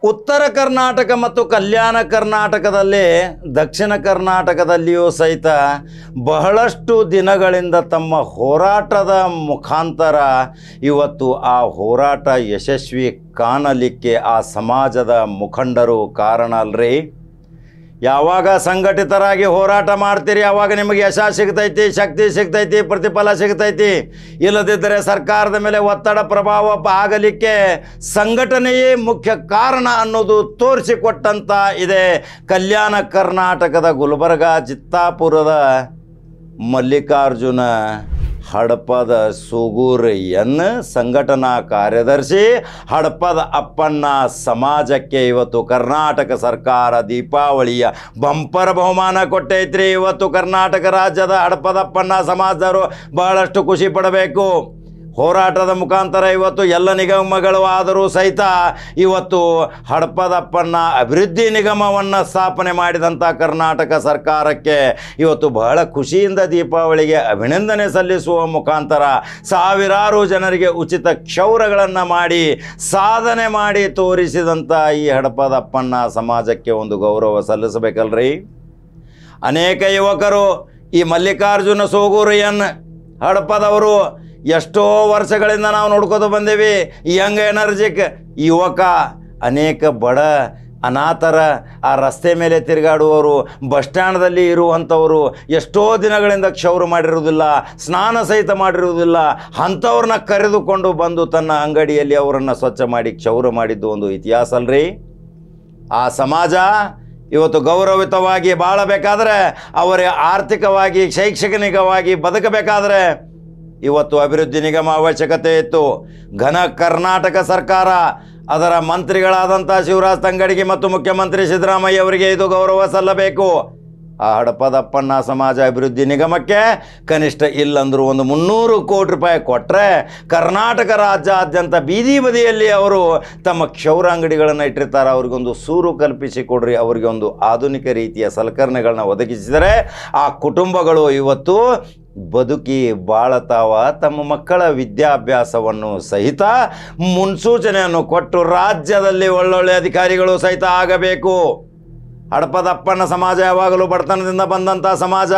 ಉತ್ತರ ಕರ್ನಾಟಕ ಮತ್ತು ಕಲ್ಯಾಣ ಕರ್ನಾಟಕದಲ್ಲಿ ದಕ್ಷಿಣ ಕರ್ನಾಟಕದಲ್ಲಿಯೂ ಸಹಿತ ಬಹಳಷ್ಟು ದಿನಗಳಿಂದ ತಮ್ಮ ಹೋರಾಟದ ಮುಖಾಂತರ ಇವತ್ತು ಆ ಹೋರಾಟ ಯಶಸ್ವಿ ಕಾಣಲಿಕ್ಕೆ ಆ ಸಮಾಜದ ಮುಖಂಡರು ಕಾರಣ ಅಲ್ರಿ. ಯಾವಾಗ ಸಂಘಟಿತರಾಗಿ ಹೋರಾಟ ಮಾಡ್ತೀರಿ ಆವಾಗ ನಿಮಗೆ ಯಶ ಸಿಗ್ತೈತಿ, ಶಕ್ತಿ ಸಿಗ್ತೈತಿ, ಪ್ರತಿಫಲ ಸಿಗ್ತೈತಿ. ಇಲ್ಲದಿದ್ದರೆ ಸರ್ಕಾರದ ಮೇಲೆ ಒತ್ತಡ ಪ್ರಭಾವ ಆಗಲಿಕ್ಕೆ ಸಂಘಟನೆಯೇ ಮುಖ್ಯ ಕಾರಣ ಅನ್ನೋದು ತೋರಿಸಿಕೊಟ್ಟಂಥ ಇದೆ ಕಲ್ಯಾಣ ಕರ್ನಾಟಕದ ಗುಲ್ಬರ್ಗ ಚಿತ್ತಾಪುರದ ಮಲ್ಲಿಕಾರ್ಜುನ ಹಡಪದ ಸೂಗೂರು ಎನ್ ಸಂಘಟನಾ ಕಾರ್ಯದರ್ಶಿ, ಹಡಪದ ಅಪ್ಪಣ್ಣ ಸಮಾಜಕ್ಕೆ ಇವತ್ತು ಕರ್ನಾಟಕ ಸರ್ಕಾರ ದೀಪಾವಳಿಯ ಬಂಪರ್ ಬಹುಮಾನ ಕೊಟ್ಟೈತ್ರಿ. ಇವತ್ತು ಕರ್ನಾಟಕ ರಾಜ್ಯದ ಹಡಪದ ಅಪ್ಪಣ್ಣ ಸಮಾಜದವರು ಬಹಳಷ್ಟು ಖುಷಿ ಪಡಬೇಕು. ಹೋರಾಟದ ಮುಖಾಂತರ ಇವತ್ತು ಎಲ್ಲ ನಿಗಮಗಳು ಆದರೂ ಸಹಿತ ಇವತ್ತು ಹಡಪದಪ್ಪಣ್ಣ ಅಭಿವೃದ್ಧಿ ನಿಗಮವನ್ನು ಸ್ಥಾಪನೆ ಮಾಡಿದಂಥ ಕರ್ನಾಟಕ ಸರ್ಕಾರಕ್ಕೆ ಇವತ್ತು ಬಹಳ ಖುಷಿಯಿಂದ ದೀಪಾವಳಿಗೆ ಅಭಿನಂದನೆ ಸಲ್ಲಿಸುವ ಮುಖಾಂತರ ಸಾವಿರಾರು ಜನರಿಗೆ ಉಚಿತ ಕ್ಷೌರಗಳನ್ನು ಮಾಡಿ ಸಾಧನೆ ಮಾಡಿ ತೋರಿಸಿದಂಥ ಈ ಹಡಪದಪ್ಪಣ್ಣ ಸಮಾಜಕ್ಕೆ ಒಂದು ಗೌರವ ಸಲ್ಲಿಸಬೇಕಲ್ರಿ. ಅನೇಕ ಯುವಕರು ಈ ಮಲ್ಲಿಕಾರ್ಜುನ ಸೂಗೂರು ಎನ್ ಹಡಪದವರು ಎಷ್ಟೋ ವರ್ಷಗಳಿಂದ ನಾವು ನೋಡ್ಕೋದು ಬಂದೇವಿ. ಯಂಗ್ ಎನರ್ಜಿಕ್ ಯುವಕ, ಅನೇಕ ಬಡ ಅನಾಥರ ಆ ರಸ್ತೆ ಮೇಲೆ ತಿರುಗಾಡುವವರು, ಬಸ್ ಸ್ಟ್ಯಾಂಡ್ದಲ್ಲಿ ಇರುವಂಥವರು, ಎಷ್ಟೋ ದಿನಗಳಿಂದ ಕ್ಷೌರ ಮಾಡಿರುವುದಿಲ್ಲ, ಸ್ನಾನ ಸಹಿತ ಮಾಡಿರುವುದಿಲ್ಲ, ಅಂಥವ್ರನ್ನ ಕರೆದುಕೊಂಡು ಬಂದು ತನ್ನ ಅಂಗಡಿಯಲ್ಲಿ ಅವರನ್ನು ಸ್ವಚ್ಛ ಮಾಡಿ ಕ್ಷೌರ ಮಾಡಿದ್ದು ಒಂದು ಇತಿಹಾಸ ಅಲ್ರಿ. ಆ ಸಮಾಜ ಇವತ್ತು ಗೌರವಿತವಾಗಿ ಬಾಳಬೇಕಾದ್ರೆ, ಅವರ ಆರ್ಥಿಕವಾಗಿ ಶೈಕ್ಷಣಿಕವಾಗಿ ಬದುಕಬೇಕಾದ್ರೆ ಇವತ್ತು ಅಭಿವೃದ್ಧಿ ನಿಗಮ ಅವಶ್ಯಕತೆ ಇತ್ತು. ಘನ ಕರ್ನಾಟಕ ಸರ್ಕಾರ ಅದರ ಮಂತ್ರಿಗಳಾದಂಥ ಶಿವರಾಜ್ ತಂಗಡಗಿ ಮತ್ತು ಮುಖ್ಯಮಂತ್ರಿ ಸಿದ್ದರಾಮಯ್ಯ ಅವರಿಗೆ ಇದು ಗೌರವ ಸಲ್ಲಬೇಕು. ಆ ಹಡಪದಪ್ಪಣ್ಣ ಸಮಾಜ ಅಭಿವೃದ್ಧಿ ನಿಗಮಕ್ಕೆ ಕನಿಷ್ಠ ಇಲ್ಲಂದರೂ ಒಂದು 300 ಕೋಟಿ ರೂಪಾಯಿ ಕೊಟ್ಟರೆ ಕರ್ನಾಟಕ ರಾಜ್ಯಾದ್ಯಂತ ಬೀದಿ ಬದಿಯಲ್ಲಿ ಅವರು ತಮ್ಮ ಕ್ಷೌರ ಅಂಗಡಿಗಳನ್ನು ಇಟ್ಟಿರ್ತಾರೆ, ಅವ್ರಿಗೊಂದು ಸೂರು ಕಲ್ಪಿಸಿ ಕೊಡ್ರಿ, ಅವರಿಗೆ ಒಂದು ಆಧುನಿಕ ರೀತಿಯ ಸಲಕರಣೆಗಳನ್ನ ಒದಗಿಸಿದರೆ ಆ ಕುಟುಂಬಗಳು ಇವತ್ತು ಬದುಕಿ ಬಾಳತಾವ. ತಮ್ಮ ಮಕ್ಕಳ ವಿದ್ಯಾಭ್ಯಾಸವನ್ನು ಸಹಿತ ಮುನ್ಸೂಚನೆಯನ್ನು ಕೊಟ್ಟು ರಾಜ್ಯದಲ್ಲಿ ಒಳ್ಳೊಳ್ಳೆ ಅಧಿಕಾರಿಗಳು ಸಹಿತ ಆಗಬೇಕು. ಹಡಪದಪ್ಪಣ್ಣ ಸಮಾಜ ಯಾವಾಗಲೂ ಬಡತನದಿಂದ ಬಂದಂಥ ಸಮಾಜ.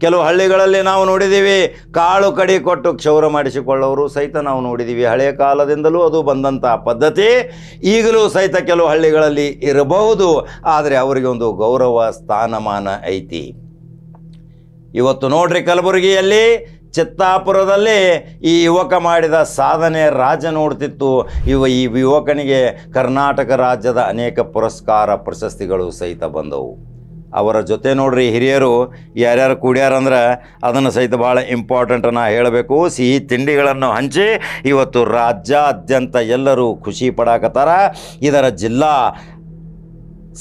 ಕೆಲವು ಹಳ್ಳಿಗಳಲ್ಲಿ ನಾವು ನೋಡಿದ್ದೀವಿ ಕಾಳು ಕಡಿ ಕೊಟ್ಟು ಕ್ಷೌರ ಮಾಡಿಸಿಕೊಳ್ಳೋರು ಸಹಿತ ನಾವು ನೋಡಿದ್ದೀವಿ. ಹಳೆಯ ಕಾಲದಿಂದಲೂ ಅದು ಬಂದಂಥ ಪದ್ಧತಿ ಈಗಲೂ ಸಹಿತ ಕೆಲವು ಹಳ್ಳಿಗಳಲ್ಲಿ ಇರಬಹುದು. ಆದರೆ ಅವರಿಗೆ ಒಂದು ಗೌರವ ಸ್ಥಾನಮಾನ ಐತಿ. ಇವತ್ತು ನೋಡ್ರಿ, ಕಲಬುರಗಿಯಲ್ಲಿ ಚಿತ್ತಾಪುರದಲ್ಲಿ ಈ ಯುವಕ ಮಾಡಿದ ಸಾಧನೆ ರಾಜ್ಯ ನೋಡ್ತಿತ್ತು. ಈ ಯುವಕನಿಗೆ ಕರ್ನಾಟಕ ರಾಜ್ಯದ ಅನೇಕ ಪುರಸ್ಕಾರ ಪ್ರಶಸ್ತಿಗಳು ಸಹಿತ ಬಂದವು. ಅವರ ಜೊತೆ ನೋಡ್ರಿ ಹಿರಿಯರು ಯಾರ್ಯಾರು ಕೂಡ್ಯಾರಂದ್ರೆ ಅದನ್ನು ಸಹಿತ ಭಾಳ ಇಂಪಾರ್ಟೆಂಟ್ ನಾ ಹೇಳಬೇಕು. ಸಿಹಿ ತಿಂಡಿಗಳನ್ನು ಹಂಚಿ ಇವತ್ತು ರಾಜ್ಯಾದ್ಯಂತ ಎಲ್ಲರೂ ಖುಷಿ ಪಡಾಕತ್ತಾರ. ಇದರ ಜಿಲ್ಲಾ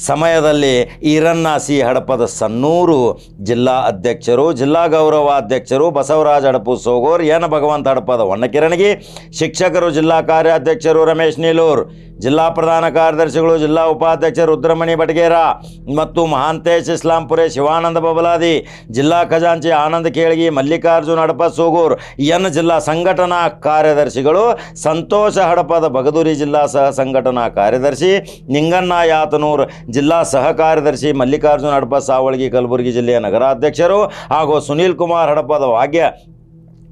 ಸಮಯದಲ್ಲಿ ಈರಣ್ಣ ಸಿ ಹಡಪದ ಸನ್ನೂರು ಜಿಲ್ಲಾ ಅಧ್ಯಕ್ಷರು, ಜಿಲ್ಲಾ ಗೌರವಾಧ್ಯಕ್ಷರು ಬಸವರಾಜ ಹಡಪು ಸೋಗೂರ್, ಎನ್ ಭಗವಂತ ಹಡಪದ ಹೊನ್ನಕಿರಣಗಿ, ಶಿಕ್ಷಕರು ಜಿಲ್ಲಾ ಕಾರ್ಯಾಧ್ಯಕ್ಷರು ರಮೇಶ್ ನೀಲೂರ್, ಜಿಲ್ಲಾ ಪ್ರಧಾನ ಕಾರ್ಯದರ್ಶಿಗಳು ಜಿಲ್ಲಾ ಉಪಾಧ್ಯಕ್ಷರು ರುದ್ರಮಣಿ ಬಟಗೇರ ಮತ್ತು ಮಹಾಂತೇಶ್ ಇಸ್ಲಾಂಪುರೆ, ಶಿವಾನಂದ ಬಬಲಾದಿ, ಜಿಲ್ಲಾ ಖಜಾಂಚಿ ಆನಂದ್ ಕೇಳಗಿ, ಮಲ್ಲಿಕಾರ್ಜುನ ಹಡಪ ಸೋಗೂರ್ ಎನ್ ಜಿಲ್ಲಾ ಸಂಘಟನಾ ಕಾರ್ಯದರ್ಶಿಗಳು, ಸಂತೋಷ ಹಡಪದ ಬಗದೂರಿ ಜಿಲ್ಲಾ ಸಹ ಸಂಘಟನಾ ಕಾರ್ಯದರ್ಶಿ, ನಿಂಗಣ್ಣ ಯಾತನೂರ್ ಜಿಲ್ಲಾ ಸಹ ಕಾರ್ಯದರ್ಶಿ, ಮಲ್ಲಿಕಾರ್ಜುನ ಹಡಪ ಸಾವಳಗಿ ಕಲಬುರಗಿ ಜಿಲ್ಲೆಯ ನಗರಾಧ್ಯಕ್ಷರು ಹಾಗೂ ಸುನೀಲ್ ಕುಮಾರ್ ಹಡಪದ ವಾಗ್ಯ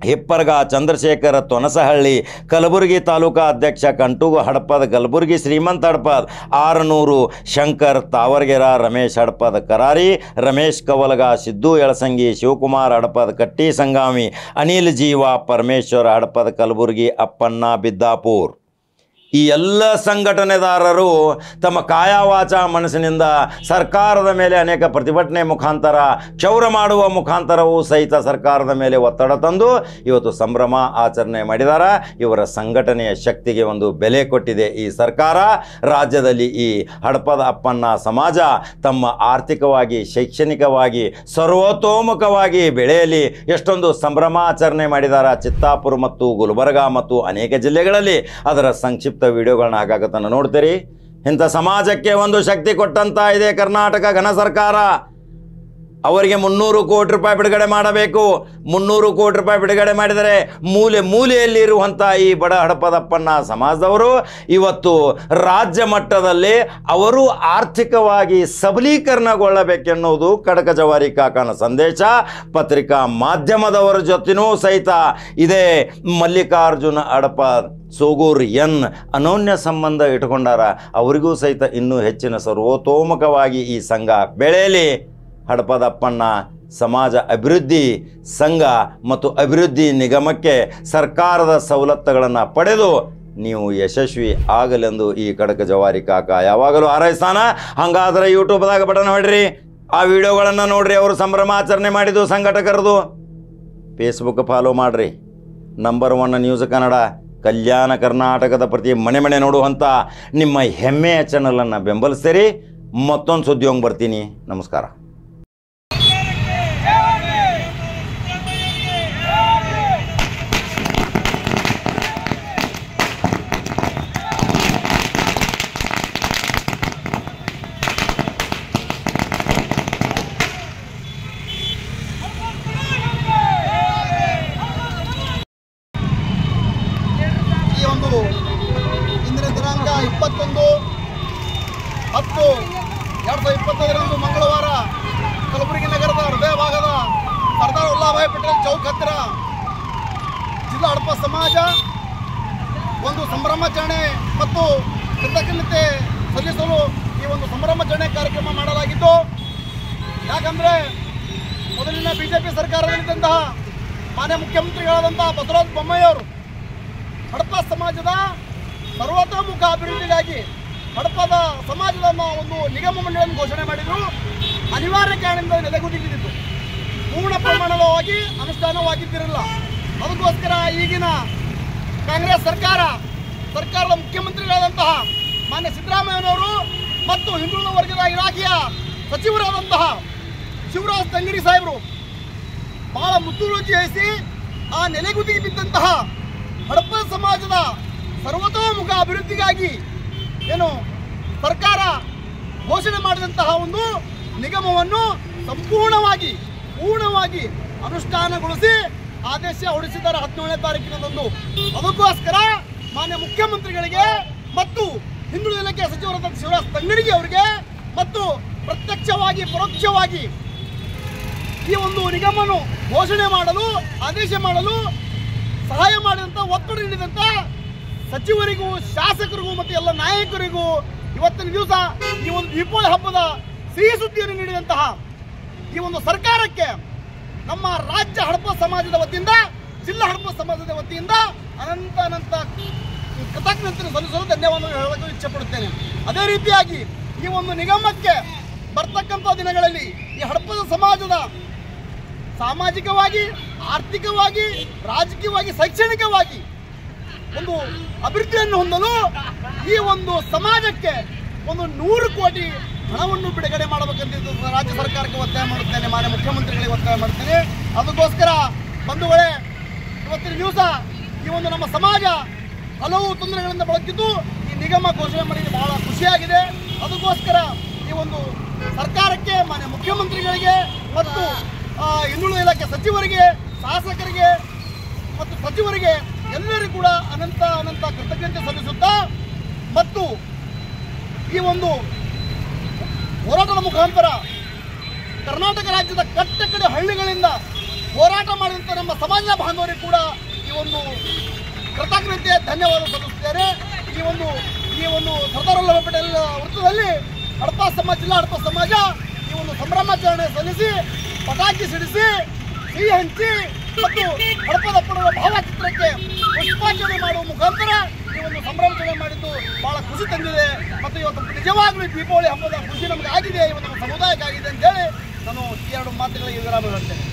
ಹಿಪ್ಪರ್ಗ, ಚಂದ್ರಶೇಖರ ತೊನಸಹಳ್ಳಿ ಕಲಬುರಗಿ ತಾಲೂಕಾ ಅಧ್ಯಕ್ಷ, ಕಂಟೂಗು ಹಡಪದ ಕಲಬುರಗಿ ಶ್ರೀಮಂತ ಹಡಪದ್ ಆರನೂರು, ಶಂಕರ್ ತಾವರ್ಗೆರ, ರಮೇಶ್ ಹಡಪದ ಕರಾರಿ, ರಮೇಶ್ ಕವಲಗ, ಸಿದ್ದು ಯಳಸಂಗಿ, ಶಿವಕುಮಾರ್ ಹಡಪದ ಕಟ್ಟಿ ಸಂಗಾಮಿ, ಅನಿಲ್ ಜೀವ, ಪರಮೇಶ್ವರ ಹಡಪದ ಕಲಬುರಗಿ, ಅಪ್ಪಣ್ಣ ಬಿದ್ದಾಪುರ್. ಈ ಎಲ್ಲ ಸಂಘಟನೆದಾರರು ತಮ್ಮ ಕಾಯವಾಚ ಮನಸ್ಸಿನಿಂದ ಸರ್ಕಾರದ ಮೇಲೆ ಅನೇಕ ಪ್ರತಿಭಟನೆ ಮುಖಾಂತರ ಕ್ಷೌರ ಮಾಡುವ ಮುಖಾಂತರವೂ ಸಹಿತ ಸರ್ಕಾರದ ಮೇಲೆ ಒತ್ತಡ ತಂದು ಇವತ್ತು ಸಂಭ್ರಮ ಆಚರಣೆ ಮಾಡಿದ್ದಾರೆ. ಇವರ ಸಂಘಟನೆಯ ಶಕ್ತಿಗೆ ಒಂದು ಬೆಲೆ ಕೊಟ್ಟಿದೆ ಈ ಸರ್ಕಾರ. ರಾಜ್ಯದಲ್ಲಿ ಈ ಹಡಪದ ಅಪ್ಪಣ್ಣ ಸಮಾಜ ತಮ್ಮ ಆರ್ಥಿಕವಾಗಿ ಶೈಕ್ಷಣಿಕವಾಗಿ ಸರ್ವತೋಮುಖವಾಗಿ ಬೆಳೆಯಲಿ ಎಷ್ಟೊಂದು ಸಂಭ್ರಮಾಚರಣೆ ಮಾಡಿದ್ದಾರೆ. ಚಿತ್ತಾಪುರ ಮತ್ತು ಗುಲ್ಬರ್ಗ ಮತ್ತು ಅನೇಕ ಜಿಲ್ಲೆಗಳಲ್ಲಿ ಅದರ ಸಂಕ್ಷಿಪ್ತ ವಿಡಿಯೋಗಳನ್ನ ಆಗಾಗತನ ನೋಡ್ತೀರಿ. ಇಂಥ ಸಮಾಜಕ್ಕೆ ಒಂದು ಶಕ್ತಿ ಕೊಟ್ಟಂತ ಇದೆ ಕರ್ನಾಟಕ ಘನ ಸರ್ಕಾರ. ಅವರಿಗೆ 300 ಕೋಟಿ ರೂಪಾಯಿ ಬಿಡುಗಡೆ ಮಾಡಬೇಕು. 300 ಕೋಟಿ ರೂಪಾಯಿ ಬಿಡುಗಡೆ ಮಾಡಿದರೆ ಮೂಲೆಯಲ್ಲಿರುವಂಥ ಈ ಬಡ ಹಡಪದಪ್ಪನ ಸಮಾಜದವರು ಇವತ್ತು ರಾಜ್ಯ ಮಟ್ಟದಲ್ಲಿ ಅವರು ಆರ್ಥಿಕವಾಗಿ ಸಬಲೀಕರಣಗೊಳ್ಳಬೇಕೆನ್ನುವುದು ಖಡ್ಗ ಜವಾರಿ ಕಾಕನ ಸಂದೇಶ. ಪತ್ರಿಕಾ ಮಾಧ್ಯಮದವರ ಜೊತೆನೂ ಸಹಿತ ಇದೇ ಮಲ್ಲಿಕಾರ್ಜುನ ಹಡಪ ಸೋಗೂರ್ ಎನ್ ಅನೋನ್ಯ ಸಂಬಂಧ ಇಟ್ಕೊಂಡಾರ. ಅವರಿಗೂ ಸಹಿತ ಇನ್ನೂ ಹೆಚ್ಚಿನ ಸರ್ವತೋಮುಖವಾಗಿ ಈ ಸಂಘ ಬೆಳೆಯಲಿ. ಹಡಪದಪ್ಪನ ಸಮಾಜ ಅಭಿವೃದ್ಧಿ ಸಂಘ ಮತ್ತು ಅಭಿವೃದ್ಧಿ ನಿಗಮಕ್ಕೆ ಸರ್ಕಾರದ ಸವಲತ್ತುಗಳನ್ನು ಪಡೆದು ನೀವು ಯಶಸ್ವಿ ಆಗಲೆಂದು ಈ ಖಡ್ಗ ಜವಾರಿ ಕಾಕ ಯಾವಾಗಲೂ ಹಾರೈಸ್ತಾನ. ಹಾಗಾದ್ರೆ ಯೂಟ್ಯೂಬ್ದಾಗ ಬಟನ್ ಹೊಡ್ರಿ, ಆ ವಿಡಿಯೋಗಳನ್ನು ನೋಡ್ರಿ. ಅವರು ಸಂಭ್ರಮಾಚರಣೆ ಮಾಡಿದ್ದು ಸಂಘಟಕರದು. ಫೇಸ್ಬುಕ್ ಫಾಲೋ ಮಾಡಿರಿ. ನಂಬರ್ 1 ನ್ಯೂಸ್ ಕನ್ನಡ ಕಲ್ಯಾಣ ಕರ್ನಾಟಕದ ಪ್ರತಿ ಮನೆ ಮನೆ ನೋಡುವಂಥ ನಿಮ್ಮ ಹೆಮ್ಮೆಯ ಚಾನಲನ್ನು ಬೆಂಬಲಿಸ್ತೀರಿ. ಮತ್ತೊಂದು ಸುದ್ದಿಯೋಂಗೆ ಬರ್ತೀನಿ. ನಮಸ್ಕಾರ. ಇಂದಿನ ದಿನಾಂಕ 21/10/2025 ಮಂಗಳವಾರ ಕಲಬುರಗಿ ನಗರದ ಹೃದಯ ಭಾಗದ ಸರ್ದಾರ್ ವಲ್ಲಭಭಾಯಿ ಪಟೇಲ್ ಚೌಕ್ ಹತ್ತಿರ ಜಿಲ್ಲಾ ಹಡಪ ಸಮಾಜ ಒಂದು ಸಂಭ್ರಮಾಚರಣೆ ಮತ್ತು ಕೃತಜ್ಞತೆ ಸಲ್ಲಿಸಲು ಈ ಒಂದು ಸಂಭ್ರಮಾಚರಣೆ ಕಾರ್ಯಕ್ರಮ ಮಾಡಲಾಗಿದ್ದು, ಯಾಕಂದರೆ ಮೊದಲಿನ ಬಿಜೆಪಿ ಸರ್ಕಾರದಲ್ಲಿದ್ದಂತಹ ಮಾನ್ಯ ಮುಖ್ಯಮಂತ್ರಿಗಳಾದಂತಹ ಬಸವರಾಜ ಬೊಮ್ಮಾಯಿಯವರು ಹಡಪ ಸಮಾಜದ ಸರ್ವತೋಮುಖ ಅಭಿವೃದ್ಧಿಗಾಗಿ ಹಡಪದ ಸಮಾಜದ ಒಂದು ನಿಗಮ ಮಂಡಳಿಯನ್ನು ಘೋಷಣೆ ಮಾಡಿದರು. ಅನಿವಾರ್ಯ ಕಾರಣದಿಂದ ನೆಲೆಗುದಿಗಿದ್ದು ಪೂರ್ಣ ಪ್ರಮಾಣವಾಗಿ ಅನುಷ್ಠಾನವಾಗಿದ್ದಿರಲಿಲ್ಲ. ಅದಕ್ಕೋಸ್ಕರ ಈಗಿನ ಕಾಂಗ್ರೆಸ್ ಸರ್ಕಾರದ ಮುಖ್ಯಮಂತ್ರಿಗಳಾದಂತಹ ಮಾನ್ಯ ಸಿದ್ದರಾಮಯ್ಯನವರು ಮತ್ತು ಹಿಂದುಳಿದ ವರ್ಗದ ಇಲಾಖೆಯ ಸಚಿವರಾದಂತಹ ಶಿವರಾಜ್ ತಂಗಡಿ ಸಾಹೇಬರು ಬಹಳ ಮುತುವರ್ಜಿ ವಹಿಸಿ ಆ ನೆಲೆಗುದಿಗೆ ಬಿದ್ದಂತಹ ಹಡಪ ಸಮಾಜದ ಸರ್ವತೋಮುಖ ಅಭಿವೃದ್ಧಿಗಾಗಿ ಏನು ಸರ್ಕಾರ ಘೋಷಣೆ ಮಾಡಿದಂತಹ ಒಂದು ನಿಗಮವನ್ನು ಸಂಪೂರ್ಣವಾಗಿ ಪೂರ್ಣವಾಗಿ ಅನುಷ್ಠಾನಗೊಳಿಸಿ ಆದೇಶ ಹೊರಡಿಸಿದ್ದಾರೆ 17ನೇ ತಾರೀಕಿನಂದು. ಅದಕ್ಕೋಸ್ಕರ ಮಾನ್ಯ ಮುಖ್ಯಮಂತ್ರಿಗಳಿಗೆ ಮತ್ತು ಹಿಂದುಳಿದ ಇಲಾಖೆಯ ಸಚಿವರಾದ ಶಿವರಾಜ್ ತಂಗಡಿಗೆ ಅವರಿಗೆ ಮತ್ತು ಪ್ರತ್ಯಕ್ಷವಾಗಿ ಪರೋಕ್ಷವಾಗಿ ಈ ಒಂದು ನಿಗಮವನ್ನು ಘೋಷಣೆ ಮಾಡಲು ಆದೇಶ ಮಾಡಲು ಸಹಾಯ ಮಾಡಿದಂಥ ಒತ್ತಡ ನೀಡಿದಂಥ ಸಚಿವರಿಗೂ ಶಾಸಕರಿಗೂ ಮತ್ತು ಎಲ್ಲ ನಾಯಕರಿಗೂ ಇವತ್ತಿನ ದಿವಸ ಈ ಒಂದು ದೀಪಾವಳಿ ಹಬ್ಬದ ಸಿಹಿ ಸುದ್ದಿಯನ್ನು ನೀಡಿದಂತಹ ಈ ಒಂದು ಸರ್ಕಾರಕ್ಕೆ ನಮ್ಮ ರಾಜ್ಯ ಹಡಪ ಸಮಾಜದ ವತಿಯಿಂದ ಜಿಲ್ಲಾ ಹಡಪ ಸಮಾಜದ ವತಿಯಿಂದ ಅನಂತ ಕೃತಜ್ಞತೆ ಸಲ್ಲಿಸಲು ಧನ್ಯವಾದ ಹೇಳಲು ಇಚ್ಛೆಪಡುತ್ತೇನೆ. ಅದೇ ರೀತಿಯಾಗಿ ಈ ಒಂದು ನಿಗಮಕ್ಕೆ ಬರ್ತಕ್ಕಂಥ ದಿನಗಳಲ್ಲಿ ಈ ಹಡಪದ ಸಮಾಜದ ಸಾಮಾಜಿಕವಾಗಿ, ಆರ್ಥಿಕವಾಗಿ, ರಾಜಕೀಯವಾಗಿ, ಶೈಕ್ಷಣಿಕವಾಗಿ ಒಂದು ಅಭಿವೃದ್ಧಿಯನ್ನು ಹೊಂದಲು ಈ ಒಂದು ಸಮಾಜಕ್ಕೆ ಒಂದು 100 ಕೋಟಿ ಹಣವನ್ನು ಬಿಡುಗಡೆ ಮಾಡಬೇಕಂತ ರಾಜ್ಯ ಸರ್ಕಾರಕ್ಕೆ ಒತ್ತಾಯ ಮಾಡುತ್ತೇನೆ, ಮಾನ್ಯ ಮುಖ್ಯಮಂತ್ರಿಗಳಿಗೆ ಒತ್ತಾಯ ಮಾಡ್ತೇನೆ. ಅದಕ್ಕೋಸ್ಕರ ಬಂಧುಗಳೇ, ಇವತ್ತಿನ ದಿವಸ ಈ ಒಂದು ನಮ್ಮ ಸಮಾಜ ಹಲವು ತೊಂದರೆಗಳಿಂದ ಬಳಕಿದ್ದು ಈ ನಿಗಮ ಘೋಷಣೆ ಮಾಡಿದ್ದು ಬಹಳ ಖುಷಿಯಾಗಿದೆ. ಅದಕ್ಕೋಸ್ಕರ ಈ ಒಂದು ಸರ್ಕಾರಕ್ಕೆ, ಮಾನ್ಯ ಮುಖ್ಯಮಂತ್ರಿಗಳಿಗೆ ಮತ್ತು ಹಿಂದುಳಿದ ಇಲಾಖೆ ಸಚಿವರಿಗೆ, ಶಾಸಕರಿಗೆ ಮತ್ತು ಸಚಿವರಿಗೆ ಎಲ್ಲರಿಗೂ ಕೂಡ ಅನಂತ ಕೃತಜ್ಞತೆ ಸಲ್ಲಿಸುತ್ತಾ ಮತ್ತು ಈ ಒಂದು ಹೋರಾಟದ ಮುಖಾಂತರ ಕರ್ನಾಟಕ ರಾಜ್ಯದ ಕಟ್ಟಕಡೆ ಹಳ್ಳಿಗಳಿಂದ ಹೋರಾಟ ಮಾಡಿದಂಥ ನಮ್ಮ ಸಮಾಜದ ಬಾಂಧವರಿಗೆ ಕೂಡ ಈ ಒಂದು ಕೃತಜ್ಞತೆ ಧನ್ಯವಾದ ಸಲ್ಲಿಸುತ್ತೇನೆ. ಈ ಒಂದು ಸರ್ದಾರ್ ವಲ್ಲಭಾಯಿ ಪಟೇಲ್ ವೃತ್ತದಲ್ಲಿ ಹಡಪ ಸಮಾಜ, ಜಿಲ್ಲಾ ಹಡಪ ಸಮಾಜ ಈ ಒಂದು ಸಂಭ್ರಮಾಚರಣೆ ಸಲ್ಲಿಸಿ ಪಟಾಕಿ ಸಿಡಿಸಿ ಸಿಹಿ ಹಂಚಿ ಮತ್ತು ಹಡಪದಪ್ಪನ ಭಾವಚಿತ್ರಕ್ಕೆ ಪುಷ್ಪಾರ್ಚನೆ ಮಾಡುವ ಮುಖಾಂತರ ಈ ಒಂದು ಸಂಭ್ರಮಾಚರಣೆ ಮಾಡಿದ್ದು ಬಹಳ ಖುಷಿ ತಂದಿದೆ. ಮತ್ತು ಇವತ್ತು ನಿಜವಾಗ್ಲೂ ದೀಪಾವಳಿ ಹಬ್ಬದ ಖುಷಿ ನಮಗೆ ಆಗಿದೆ, ಇವತ್ತು ನಮ್ಮ ಸಮುದಾಯಕ್ಕೆ ಆಗಿದೆ ಅಂತೇಳಿ ನಾನು ಈ 2 ಮಾತುಗಳಿಗೆ ವಿರಾಮ ಹೇಳ್ತೇನೆ.